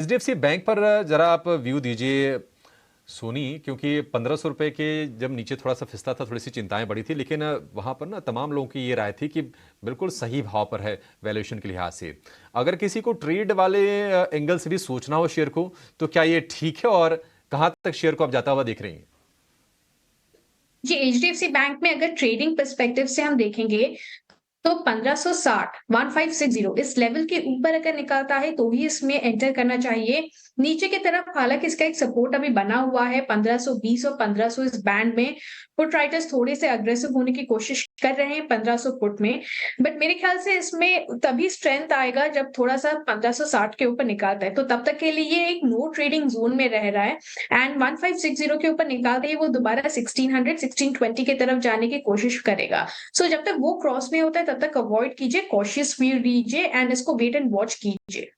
HDFC bank पर जरा आप व्यू दीजिए सोनी, क्योंकि 1500 रुपए के जब नीचे थोड़ा सा फिसला था, थोड़ी सी चिंताएं बढ़ी थी, लेकिन वहां पर ना तमाम लोगों की ये राय थी कि बिल्कुल सही भाव पर है वैल्यूएशन के लिहाज से। अगर किसी को ट्रेड वाले एंगल से भी सोचना हो शेयर को, तो क्या ये ठीक है और कहां तक शेयर को आप जाता हुआ देख रही हैं? जी, एचडीएफसी बैंक में अगर ट्रेडिंग पर्सपेक्टिव से हम देखेंगे तो 1560 1560 इस लेवल के ऊपर अगर निकलता है तो ही इसमें एंटर करना चाहिए। नीचे की तरफ हालांकि इसका एक सपोर्ट अभी बना हुआ है 1520 और 1500 इस बैंड में। पुट राइटर्स थोड़े से अग्रेसिव होने की कोशिश कर रहे हैं 1500 पुट में, बट मेरे ख्याल से इसमें तभी स्ट्रेंथ आएगा जब थोड़ा सा 1560 के ऊपर निकालता है, तो तब तक के लिए ये एक नो ट्रेडिंग जोन में रह रहा है। एंड 1560 के ऊपर निकालते ही वो दोबारा 1600 1620 की तरफ जाने की कोशिश करेगा। सो जब तक वो क्रॉस में होता है तब तक अवॉइड कीजिए, कॉशियस व्यू लीजिए एंड इसको वेट एंड वॉच कीजिए।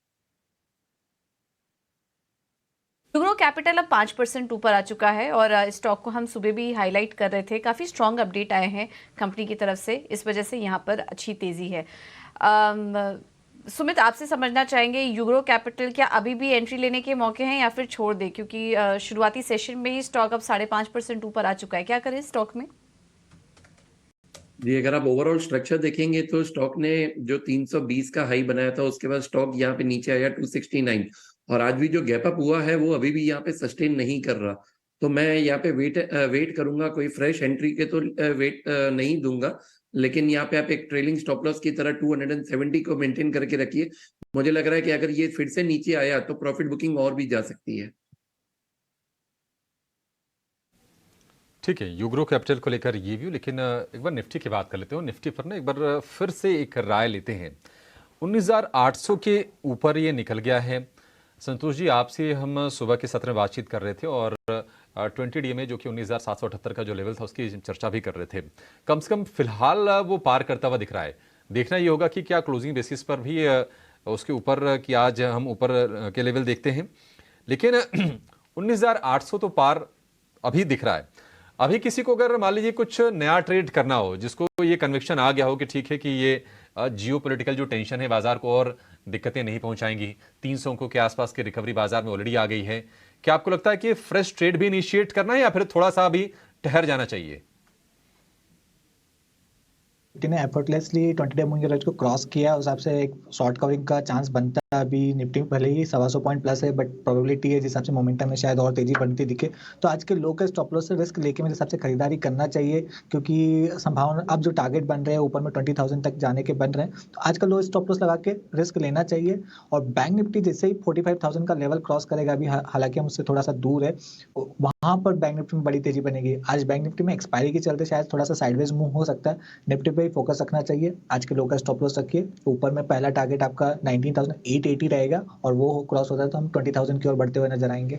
यूग्रो कैपिटल अब 5% ऊपर आ चुका है और स्टॉक को हम सुबह भी हाईलाइट कर रहे थे। काफ़ी स्ट्रॉन्ग अपडेट आए हैं कंपनी की तरफ से, इस वजह से यहाँ पर अच्छी तेज़ी है। सुमित, आपसे समझना चाहेंगे यूग्रो कैपिटल क्या अभी भी एंट्री लेने के मौके हैं या फिर छोड़ दे, क्योंकि शुरुआती सेशन में ही स्टॉक अब 5.5% ऊपर आ चुका है। क्या करें स्टॉक में? जी, अगर आप ओवरऑल स्ट्रक्चर देखेंगे तो स्टॉक ने जो 320 का हाई बनाया था उसके बाद स्टॉक यहाँ पे नीचे आया 269 और आज भी जो गैप अप हुआ है वो अभी भी यहाँ पे सस्टेन नहीं कर रहा। तो मैं यहाँ पे वेट करूंगा, कोई फ्रेश एंट्री के तो वेट नहीं दूंगा, लेकिन यहाँ पे आप एक ट्रेलिंग स्टॉप लॉस की तरह 270 को मेंटेन करके रखिए। मुझे लग रहा है कि अगर ये फिर से नीचे आया तो प्रॉफिट बुकिंग और भी जा सकती है। ठीक है, यूग्रो कैपिटल को लेकर ये व्यू, लेकिन एक बार निफ्टी की बात कर लेते हो। निफ्टी पर ना एक बार फिर से एक राय लेते हैं। 19,800 के ऊपर ये निकल गया है। संतोष जी, आपसे हम सुबह के सत्र में बातचीत कर रहे थे और 20 डी में जो कि 19,778 का जो लेवल था उसकी चर्चा भी कर रहे थे। कम से कम फिलहाल वो पार करता हुआ दिख रहा है। देखना ये होगा कि क्या क्लोजिंग बेसिस पर भी उसके ऊपर कि आज हम ऊपर के लेवल देखते हैं, लेकिन 19,800 तो पार अभी दिख रहा है। अभी किसी को अगर मान लीजिए कुछ नया ट्रेड करना हो, जिसको ये कन्विक्शन आ गया हो कि ठीक है कि ये जियो पॉलिटिकल जो टेंशन है बाजार को और दिक्कतें नहीं पहुंचाएंगी, 300 अंकों के आसपास की रिकवरी बाजार में ऑलरेडी आ गई है, क्या आपको लगता है कि फ्रेश ट्रेड भी इनिशिएट करना है या फिर थोड़ा सा अभी ठहर जाना चाहिए? निफ्टी ने एफर्टलेसली 20 डे मूविंग एवरेज को क्रॉस किया, उस हिसाब से एक शॉर्ट कवरिंग का चांस बनता है। अभी निफ्टी में भले ही 125 पॉइंट प्लस है, बट प्रोबेबिलिटी है जिस हिसाब से मोमेंटम में शायद और तेजी बनती दिखे, तो आज के लो के स्टॉप लॉस से रिस्क लेके मेरे हिसाब से खरीदारी करना चाहिए, क्योंकि संभावना अब जो टारगेट बन रहे हैं ऊपर में 20,000 तक जाने के बन रहे हैं, तो आज का लो स्टॉप लॉस लगा के रिस्क लेना चाहिए। और बैंक निफ्टी जैसे ही 45,000 का लेवल क्रॉस करेगा, अभी हालांकि हम उससे थोड़ा सा दूर है, वहां पर बैंक निफ्टी में बड़ी तेजी बनेगी। आज बैंक निफ्टी में एक्सपायरी के चलते शायद थोड़ा सा साइडवेज मूव हो सकता है, निफ्टी पे ही फोकस रखना चाहिए। आज के लो का स्टॉप लॉस रखिए, ऊपर में पहला टारगेट आपका 19,880 रहेगा और वो क्रॉस होता है तो हम 20,000 की ओर बढ़ते हुए नजर आएंगे।